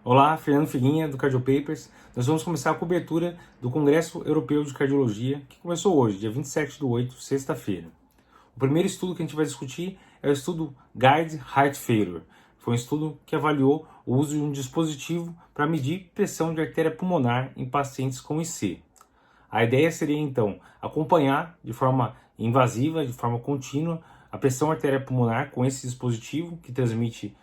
Olá, Fernando Figuinha, do Cardio Papers. Nós vamos começar a cobertura do Congresso Europeu de Cardiologia, que começou hoje, dia 27/8, sexta-feira. O primeiro estudo que a gente vai discutir é o estudo Guide Heart Failure. Foi um estudo que avaliou o uso de um dispositivo para medir pressão de artéria pulmonar em pacientes com IC. A ideia seria, então, acompanhar de forma invasiva, de forma contínua, a pressão artéria pulmonar com esse dispositivo que transmite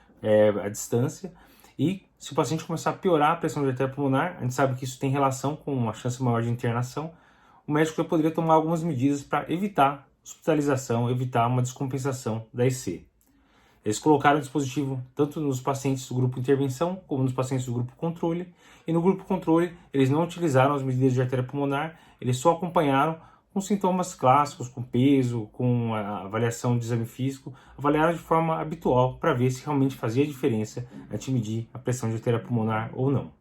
a distância. E se o paciente começar a piorar a pressão de artéria pulmonar, a gente sabe que isso tem relação com uma chance maior de internação, o médico já poderia tomar algumas medidas para evitar hospitalização, evitar uma descompensação da IC. Eles colocaram o dispositivo tanto nos pacientes do grupo intervenção, como nos pacientes do grupo controle, e no grupo controle eles não utilizaram as medidas de artéria pulmonar, eles só acompanharam com sintomas clássicos, com peso, com a avaliação de exame físico, avaliaram de forma habitual para ver se realmente fazia diferença a gente medir a pressão de artéria pulmonar ou não.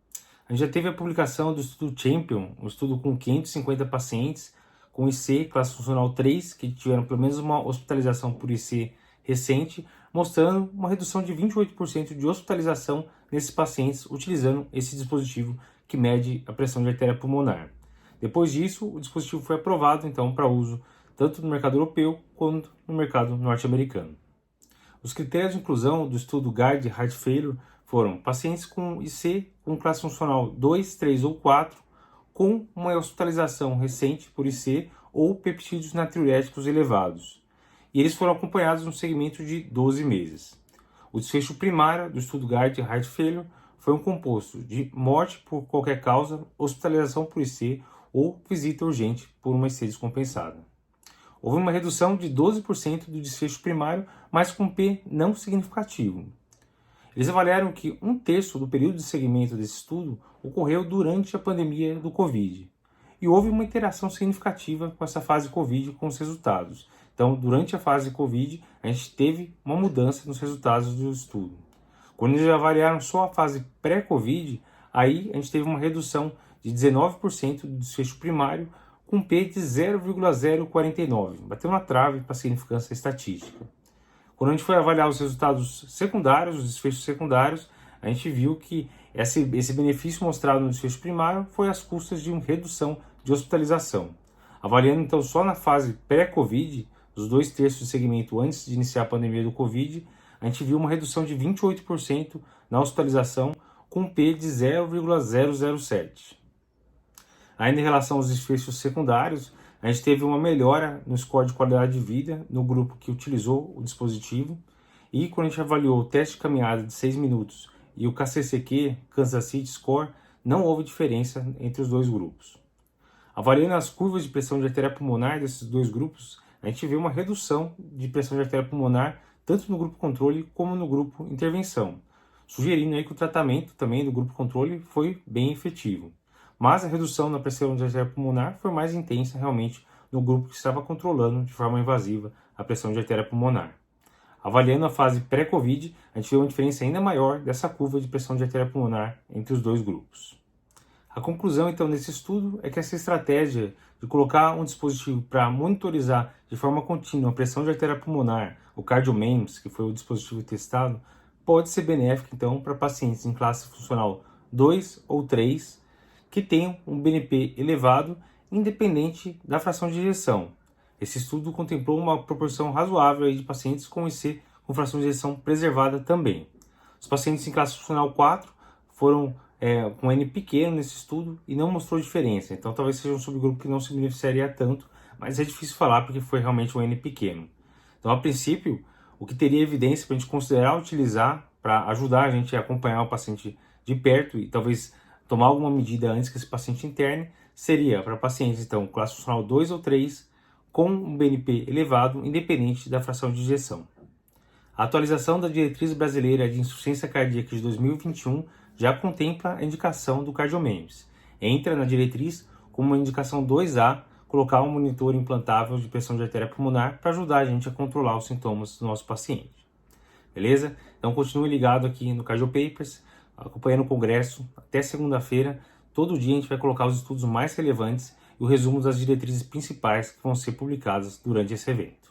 A gente já teve a publicação do estudo Champion, um estudo com 550 pacientes com IC, classe funcional 3, que tiveram pelo menos uma hospitalização por IC recente, mostrando uma redução de 28% de hospitalização nesses pacientes utilizando esse dispositivo que mede a pressão de artéria pulmonar. Depois disso, o dispositivo foi aprovado então para uso tanto no mercado europeu quanto no mercado norte-americano. Os critérios de inclusão do estudo Guide Heart Failure foram pacientes com IC com classe funcional 2, 3 ou 4, com uma hospitalização recente por IC ou peptídeos natriuréticos elevados. E eles foram acompanhados no segmento de 12 meses. O desfecho primário do estudo Guide Heart Failure foi um composto de morte por qualquer causa, hospitalização por IC ou visita urgente por uma IC descompensada. Houve uma redução de 12% do desfecho primário, mas com P não significativo. Eles avaliaram que 1/3 do período de seguimento desse estudo ocorreu durante a pandemia do Covid. E houve uma interação significativa com essa fase Covid com os resultados. Então, durante a fase Covid, a gente teve uma mudança nos resultados do estudo. Quando eles avaliaram só a fase pré-Covid, aí a gente teve uma redução de 19% do desfecho primário, com P de 0,049. Bateu na trave para a significância estatística. Quando a gente foi avaliar os resultados secundários, os desfechos secundários, a gente viu que esse benefício mostrado no desfecho primário foi às custas de uma redução de hospitalização. Avaliando então só na fase pré-Covid, os 2/3 do segmento antes de iniciar a pandemia do Covid, a gente viu uma redução de 28% na hospitalização, com P de 0,007. Ainda em relação aos desfechos secundários, a gente teve uma melhora no score de qualidade de vida no grupo que utilizou o dispositivo. E quando a gente avaliou o teste de caminhada de 6 minutos e o KCCQ, Kansas City Score, não houve diferença entre os dois grupos. Avaliando as curvas de pressão de artéria pulmonar desses dois grupos, a gente vê uma redução de pressão de artéria pulmonar tanto no grupo controle como no grupo intervenção, sugerindo aí que o tratamento também do grupo controle foi bem efetivo. Mas a redução na pressão de artéria pulmonar foi mais intensa realmente no grupo que estava controlando de forma invasiva a pressão de artéria pulmonar. Avaliando a fase pré-Covid, a gente vê uma diferença ainda maior dessa curva de pressão de artéria pulmonar entre os dois grupos. A conclusão, então, desse estudo é que essa estratégia de colocar um dispositivo para monitorizar de forma contínua a pressão de artéria pulmonar, o CardioMEMS, que foi o dispositivo testado, pode ser benéfica, então, para pacientes em classe funcional 2 ou 3 que tenham um BNP elevado, independente da fração de ejeção. Esse estudo contemplou uma proporção razoável aí de pacientes com IC com fração de ejeção preservada também. Os pacientes em classe funcional 4 foram com N pequeno nesse estudo e não mostrou diferença. Então talvez seja um subgrupo que não se beneficiaria tanto, mas é difícil falar porque foi realmente um N pequeno. Então, a princípio, o que teria evidência para a gente considerar utilizar para ajudar a gente a acompanhar o paciente de perto e talvez tomar alguma medida antes que esse paciente interne, seria para pacientes, então, classe funcional 2 ou 3, com um BNP elevado, independente da fração de ejeção. A atualização da Diretriz Brasileira de Insuficiência Cardíaca de 2021 já contempla a indicação do CardioMEMS. Entra na diretriz como uma indicação 2A, colocar um monitor implantável de pressão de artéria pulmonar para ajudar a gente a controlar os sintomas do nosso paciente. Beleza? Então continue ligado aqui no Cardio Papers, acompanhando o congresso até segunda-feira. Todo dia a gente vai colocar os estudos mais relevantes e o resumo das diretrizes principais que vão ser publicadas durante esse evento.